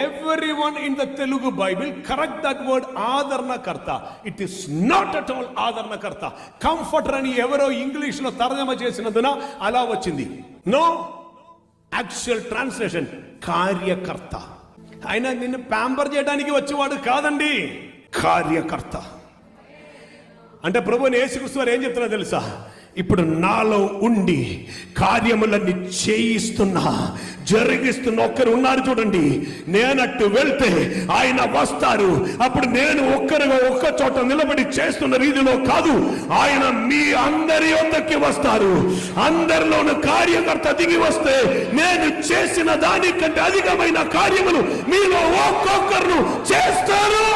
everyone in the Telugu Bible correct that word ఆదరణకర్త. It is not at all ఆదరణకర్త. Comforter అని ఎవరో English లో తర్జమా చేసినందున అలా వచ్చింది. నో, యాక్చువల్ ట్రాన్స్లేషన్ కార్యకర్త. ఆయన నిన్ను ప్యాంపర్ చేయడానికి వచ్చేవాడు కాదండి, కార్యకర్త. అంటే ప్రభువుని యేసుక్రీస్తు వారు ఏం చెప్తున్నా తెలుసా? ఇప్పుడు నాలో ఉండి కార్యములన్నీ చేయిస్తున్నా, జరిగిస్తున్న ఒక్కరు ఉన్నారు చూడండి. నేనట్టు వెళ్తే ఆయన వస్తారు. అప్పుడు నేను ఒక్కరుగా ఒక్క చోట నిలబడి చేస్తున్న రీతిలో కాదు, ఆయన మీ అందరి వద్దకి వస్తారు. అందరిలోను కార్యకర్త దిగి వస్తే నేను చేసిన దానికంటే అధికమైన కార్యములు మీలో ఒక్కొక్కరు చేస్తారు.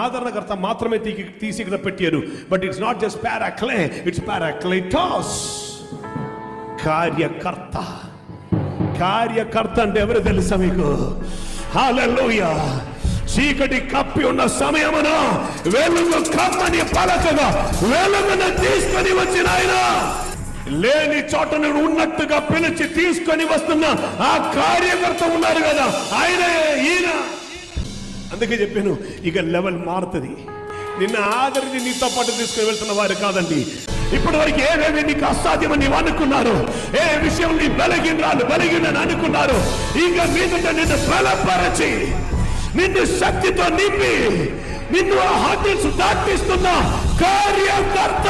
ఆదరణకర్త మాత్రమే తీసి ఇక్కడ పెట్టారు. బట్ ఇట్స్ నాట్ జస్ట్ పారాక్లే, ఇట్స్ పారాక్లైటాస్. కార్యకర్త. కార్యకర్త అంటే ఎవరు తెలుసా మీకు? హల్లెలూయా. చీకటి కప్పి ఉన్న సమయమున వెలుగు కమ్మని పలకగా వెలుగును తీసుకొని వచ్చిన ఆయన, లేని చోట నుండి ఉన్నట్టుగా పిలిచి తీసుకొని వస్తున్న ఆ కార్యకర్త ఉన్నారు కదా, ఈయన. అందుకే చెప్పాను, ఇక లెవెల్ మారుతుంది. నిన్న ఆదరించి నీతో పాటు తీసుకుని వెళ్తున్న వారు కాదండి. ఇప్పటి వరకు ఏమేమి నీకు అసాధ్యమని నీవు అనుకున్నారు, ఏ విషయం నీ బలహీనని అనుకున్నారు, ఇంకా మీదట నిన్ను బలపరచి నిన్ను శక్తితో నింపి నిన్ను ఆ హద్దులు దాటిస్తున్న కార్యకర్త.